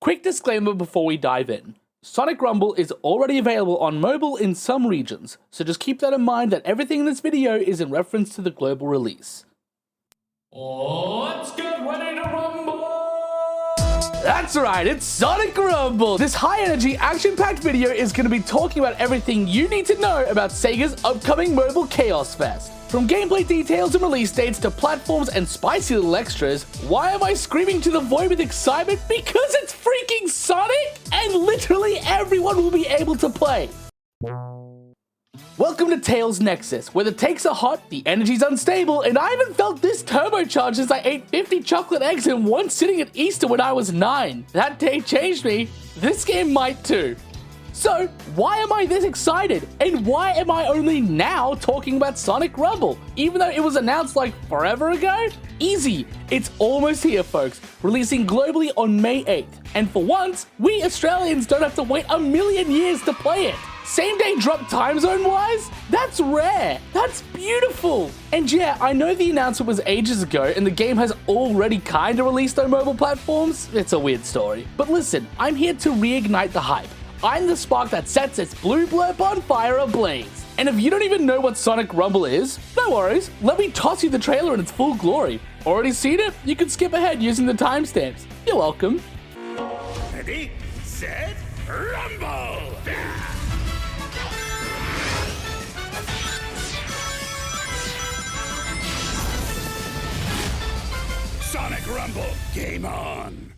Quick disclaimer before we dive in. Sonic Rumble is already available on mobile in some regions, so just keep that in mind that everything in this video is in reference to the global release. Let's get ready to rumble! That's right, it's Sonic Rumble! This high-energy, action-packed video is going to be talking about everything you need to know about Sega's upcoming mobile Chaos Fest. From gameplay details and release dates to platforms and spicy little extras, why am I screaming to the void with excitement? Because it's freaking Sonic, and literally everyone will be able to play! Welcome to Tails Nexus, where the takes are hot, the energy's unstable, and I haven't felt this turbocharged since I ate 50 chocolate eggs in one sitting at Easter when I was 9. That day changed me. This game might too. So, why am I this excited? And why am I only now talking about Sonic Rumble, even though it was announced like forever ago? Easy, it's almost here folks, releasing globally on May 8th. And for once, we Australians don't have to wait a million years to play it. Same day drop time zone wise? That's rare. That's beautiful. And yeah, I know the announcement was ages ago and the game has already kinda released on mobile platforms. It's a weird story. But listen, I'm here to reignite the hype. I'm the spark that sets its blue blurb on fire ablaze. And if you don't even know what Sonic Rumble is, no worries, let me toss you the trailer in its full glory. Already seen it? You can skip ahead using the timestamps. You're welcome. Ready, set, rumble! Sonic Rumble, game on!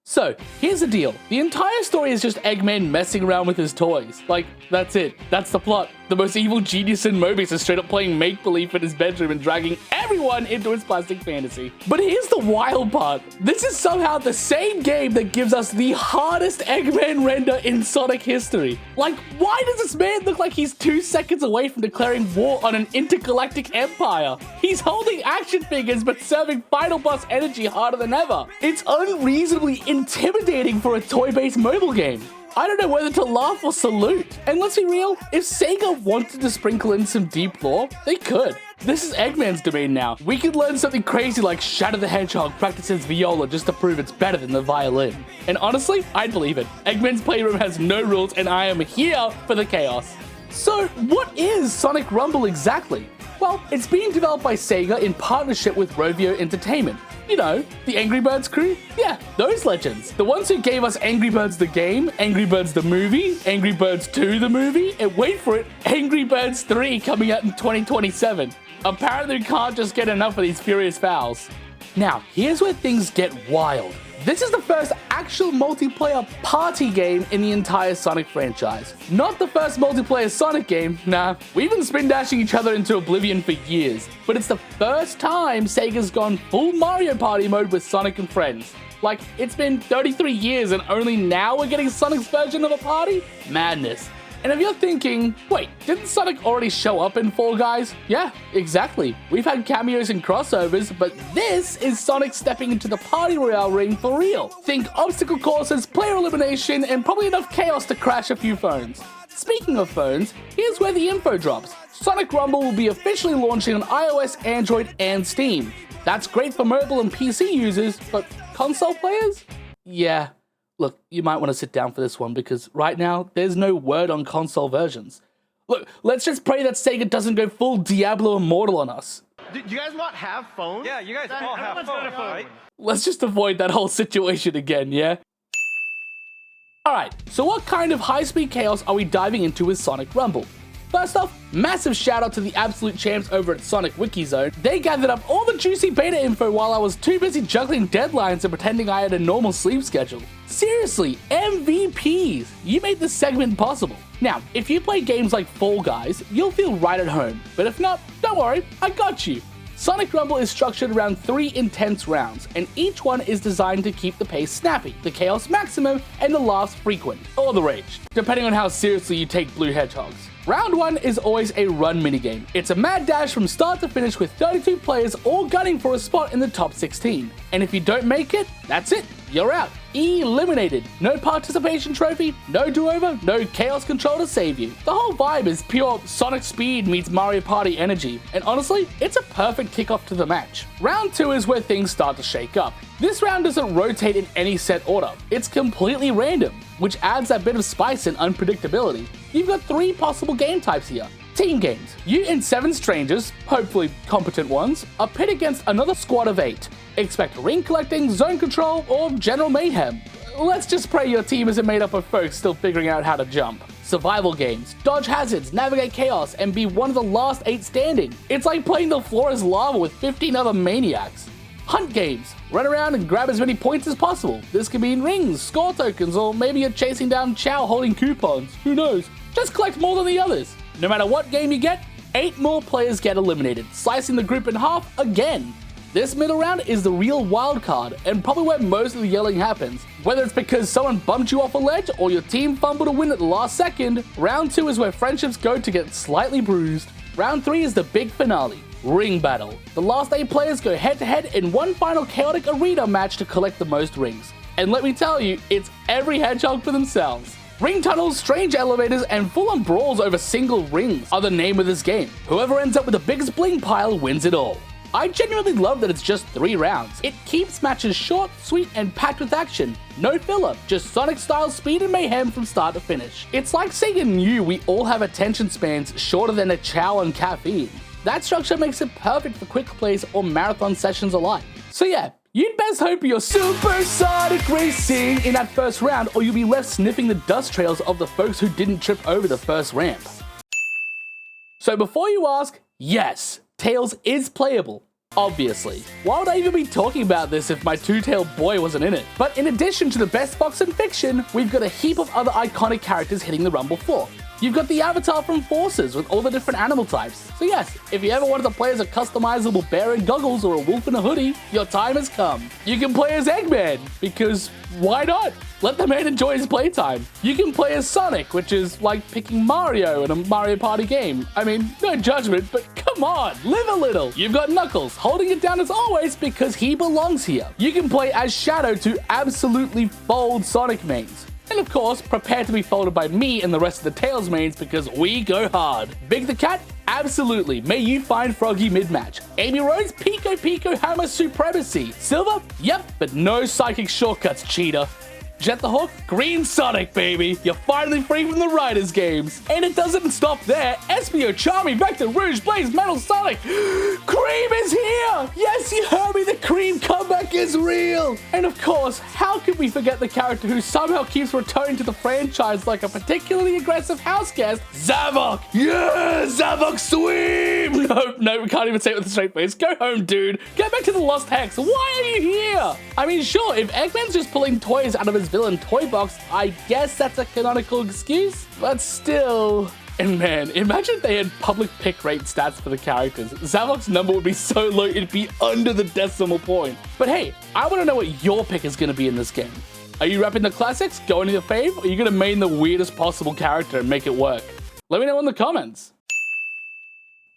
So, here's the deal. The entire story is just Eggman messing around with his toys. Like, that's it. That's the plot. The most evil genius in Mobius is straight up playing make-believe in his bedroom and dragging everyone into his plastic fantasy. But here's the wild part. This is somehow the same game that gives us the hardest Eggman render in Sonic history. Like, why does this man look like he's 2 seconds away from declaring war on an intergalactic empire? He's holding action figures but serving final boss energy harder than ever. It's unreasonably intimidating for a toy-based mobile game. I don't know whether to laugh or salute. And let's be real, if Sega wanted to sprinkle in some deep lore, they could. This is Eggman's domain now. We could learn something crazy like Shadow the Hedgehog practices viola just to prove it's better than the violin. And honestly, I'd believe it. Eggman's Playroom has no rules and I am here for the chaos. So, what is Sonic Rumble exactly? Well, it's being developed by Sega in partnership with Rovio Entertainment. You know, the Angry Birds crew? Yeah, those legends. The ones who gave us Angry Birds the game, Angry Birds the movie, Angry Birds 2 the movie, and wait for it, Angry Birds 3 coming out in 2027. Apparently we can't just get enough of these furious fouls. Now, here's where things get wild. This is the first actual multiplayer party game in the entire Sonic franchise. Not the first multiplayer Sonic game, nah. We've been spin dashing each other into oblivion for years, but it's the first time Sega's gone full Mario Party mode with Sonic and friends. Like, it's been 33 years and only now we're getting Sonic's version of a party? Madness. And if you're thinking, wait, didn't Sonic already show up in Fall Guys? Yeah, exactly. We've had cameos and crossovers, but this is Sonic stepping into the Party Royale ring for real. Think obstacle courses, player elimination, and probably enough chaos to crash a few phones. Speaking of phones, here's where the info drops. Sonic Rumble will be officially launching on iOS, Android, and Steam. That's great for mobile and PC users, but console players? Yeah. Look, you might want to sit down for this one because right now, there's no word on console versions. Look, let's just pray that Sega doesn't go full Diablo Immortal on us. Do you guys not have phones? Yeah, you guys all have phones, right? Let's just avoid that whole situation again, yeah? Alright, so what kind of high-speed chaos are we diving into with Sonic Rumble? First off, massive shout out to the absolute champs over at Sonic Wiki Zone. They gathered up all the juicy beta info while I was too busy juggling deadlines and pretending I had a normal sleep schedule. Seriously, MVPs! You made this segment possible. Now, if you play games like Fall Guys, you'll feel right at home. But if not, don't worry, I got you. Sonic Rumble is structured around 3 intense rounds, and each one is designed to keep the pace snappy, the chaos maximum, and the laughs frequent, or the rage, depending on how seriously you take Blue Hedgehogs. Round 1 is always a run minigame. It's a mad dash from start to finish with 32 players all gunning for a spot in the top 16. And if you don't make it, that's it. you're out. Eliminated. No participation trophy, no do-over, no chaos control to save you. The whole vibe is pure Sonic speed meets Mario Party energy, and honestly, it's a perfect kickoff to the match. Round 2 is where things start to shake up. This round doesn't rotate in any set order, it's completely random, which adds that bit of spice and unpredictability. You've got 3 possible game types here. Team games. You and 7 strangers, hopefully competent ones, are pit against another squad of 8. Expect ring collecting, zone control, or general mayhem. Let's just pray your team isn't made up of folks still figuring out how to jump. Survival games. Dodge hazards, navigate chaos, and be one of the last 8 standing. It's like playing the floor is lava with 15 other maniacs. Hunt games. Run around and grab as many points as possible. This could mean rings, score tokens, or maybe you're chasing down Chow holding coupons. Who knows? Just collect more than the others. No matter what game you get, 8 more players get eliminated, slicing the group in half again. This middle round is the real wild card, and probably where most of the yelling happens. Whether it's because someone bumped you off a ledge or your team fumbled a win at the last second, round 2 is where friendships go to get slightly bruised. Round 3 is the big finale, ring battle. The last 8 players go head to head in one final chaotic arena match to collect the most rings. And let me tell you, it's every hedgehog for themselves. Ring tunnels, strange elevators, and full-on brawls over single rings are the name of this game. Whoever ends up with the biggest bling pile wins it all. I genuinely love that it's just 3 rounds. It keeps matches short, sweet, and packed with action. No filler, just Sonic-style speed and mayhem from start to finish. It's like SEGA knew we all have attention spans shorter than a chow and caffeine. That structure makes it perfect for quick plays or marathon sessions alike. So yeah, you'd best hope you're supersonic racing in that first round, or you'll be left sniffing the dust trails of the folks who didn't trip over the first ramp. So before you ask, yes, Tails is playable, obviously. Why would I even be talking about this if my two-tailed boy wasn't in it? But in addition to the best fox in fiction, we've got a heap of other iconic characters hitting the Rumble floor. You've got the avatar from Forces with all the different animal types. So yes, if you ever wanted to play as a customizable bear in goggles or a wolf in a hoodie, your time has come. You can play as Eggman, because why not? Let the man enjoy his playtime. You can play as Sonic, which is like picking Mario in a Mario Party game. I mean, no judgment, but come on, live a little. You've got Knuckles, holding it down as always because he belongs here. You can play as Shadow to absolutely fold Sonic mains. And of course, prepare to be folded by me and the rest of the Tails mains because we go hard. Big the Cat? Absolutely. May you find Froggy mid-match. Amy Rose? Pico Hammer Supremacy. Silver? Yep, but no psychic shortcuts, cheater. Jet the Hawk? Green Sonic, baby. You're finally free from the Riders games. And it doesn't stop there. Espio, Charmy, Vector, Rouge, Blaze, Metal, Sonic. Cream is here! Yes, you heard me. The Cream comeback is real. And of course, how could we forget the character who somehow keeps returning to the franchise like a particularly aggressive house guest, Zavok. Yeah, Zavok Swim. No, we can't even say it with a straight face. Go home, dude. Get back to the Lost Hex. Why are you here? I mean, sure, if Eggman's just pulling toys out of his villain toy box, I guess that's a canonical excuse, but still. And man, imagine if they had public pick rate stats for the characters. Zavok's number would be so low it'd be under the decimal point. But hey, I want to know what your pick is going to be in this game. Are you repping the classics, going to your fave, or are you going to main the weirdest possible character and make it work? Let me know in the comments.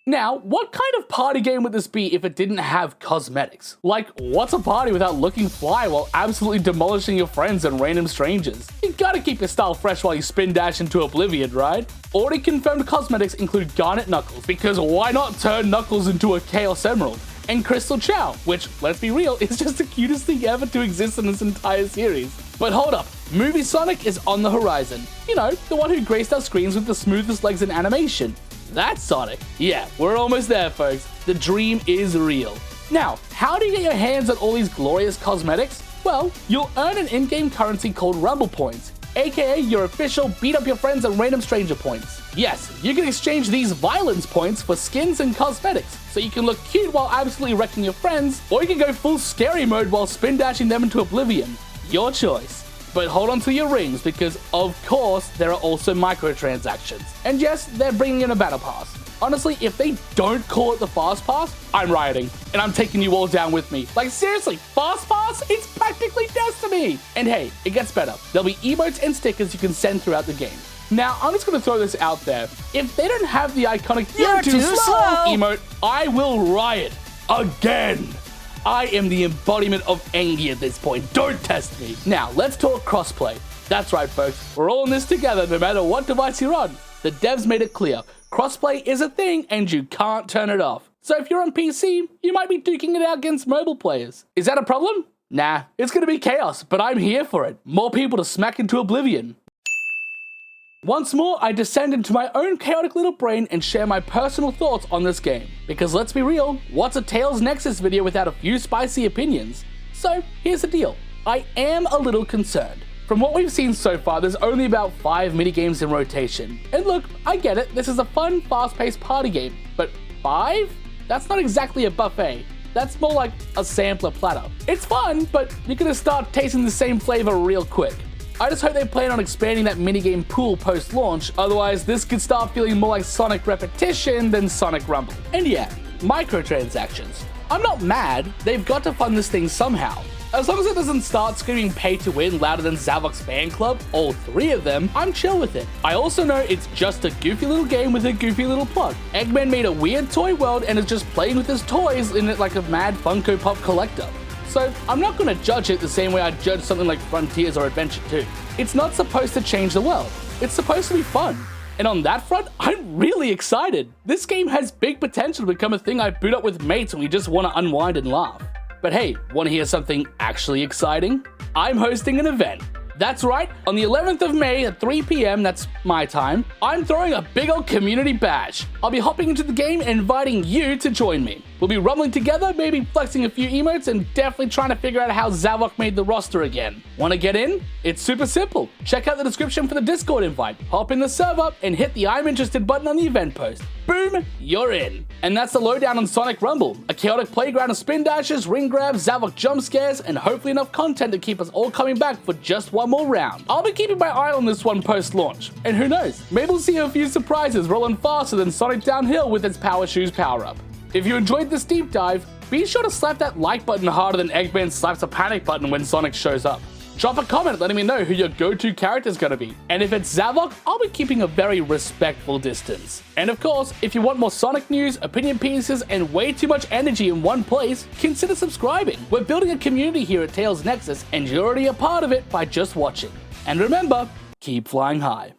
Now, what kind of party game would this be if it didn't have cosmetics? Like, what's a party without looking fly while absolutely demolishing your friends and random strangers? You gotta keep your style fresh while you spin dash into oblivion, right? Already confirmed cosmetics include Garnet Knuckles, because why not turn Knuckles into a Chaos Emerald? And Crystal Chow, which, let's be real, is just the cutest thing ever to exist in this entire series. But hold up, Movie Sonic is on the horizon. You know, the one who graced our screens with the smoothest legs in animation. That's Sonic. Yeah, we're almost there, folks. The dream is real. Now, how do you get your hands on all these glorious cosmetics? Well, you'll earn an in-game currency called Rumble Points, aka your official beat up your friends and random stranger points. Yes, you can exchange these violence points for skins and cosmetics, so you can look cute while absolutely wrecking your friends, or you can go full scary mode while spin dashing them into oblivion. Your choice. But hold on to your rings because, of course, there are also microtransactions. And yes, they're bringing in a battle pass. Honestly, if they don't call it the Fast Pass, I'm rioting. And I'm taking you all down with me. Like, seriously, Fast Pass? It's practically Destiny! And hey, it gets better. There'll be emotes and stickers you can send throughout the game. Now, I'm just going to throw this out there. If they don't have the iconic "You're too slow" emote, I will riot. Again. I am the embodiment of Engie at this point. Don't test me. Now, let's talk crossplay. That's right, folks. We're all in this together no matter what device you're on. The devs made it clear. Crossplay is a thing and you can't turn it off. So if you're on PC, you might be duking it out against mobile players. Is that a problem? Nah, it's gonna be chaos, but I'm here for it. More people to smack into oblivion. Once more, I descend into my own chaotic little brain and share my personal thoughts on this game. Because let's be real, what's a Tails Nexus video without a few spicy opinions? So, here's the deal. I am a little concerned. From what we've seen so far, there's only about 5 minigames in rotation. And look, I get it, this is a fun, fast-paced party game. But 5? That's not exactly a buffet. That's more like a sampler platter. It's fun, but you're gonna start tasting the same flavor real quick. I just hope they plan on expanding that minigame pool post-launch, otherwise this could start feeling more like Sonic Repetition than Sonic Rumble. And yeah, microtransactions. I'm not mad, they've got to fund this thing somehow. As long as it doesn't start screaming pay to win louder than Zavok's fan club, all 3 of them, I'm chill with it. I also know it's just a goofy little game with a goofy little plot. Eggman made a weird toy world and is just playing with his toys in it like a mad Funko Pop collector. So I'm not gonna judge it the same way I'd judge something like Frontiers or Adventure 2. It's not supposed to change the world. It's supposed to be fun. And on that front, I'm really excited. This game has big potential to become a thing I boot up with mates when we just wanna unwind and laugh. But hey, wanna hear something actually exciting? I'm hosting an event. That's right, on the 11th of May at 3 p.m, that's my time, I'm throwing a big old community bash. I'll be hopping into the game and inviting you to join me. We'll be rumbling together, maybe flexing a few emotes, and definitely trying to figure out how Zavok made the roster again. Wanna get in? It's super simple. Check out the description for the Discord invite, hop in the server, and hit the I'm interested button on the event post. Boom, you're in. And that's the lowdown on Sonic Rumble, a chaotic playground of spin dashes, ring grabs, Zavok jump scares, and hopefully enough content to keep us all coming back for just one more round. I'll be keeping my eye on this one post-launch, and who knows, maybe we'll see a few surprises rolling faster than Sonic Downhill with its Power Shoes power-up. If you enjoyed this deep dive, be sure to slap that like button harder than Eggman slaps a panic button when Sonic shows up. Drop a comment letting me know who your go-to character is going to be. And if it's Zavok, I'll be keeping a very respectful distance. And of course, if you want more Sonic news, opinion pieces, and way too much energy in one place, consider subscribing. We're building a community here at Tails Nexus, and you're already a part of it by just watching. And remember, keep flying high.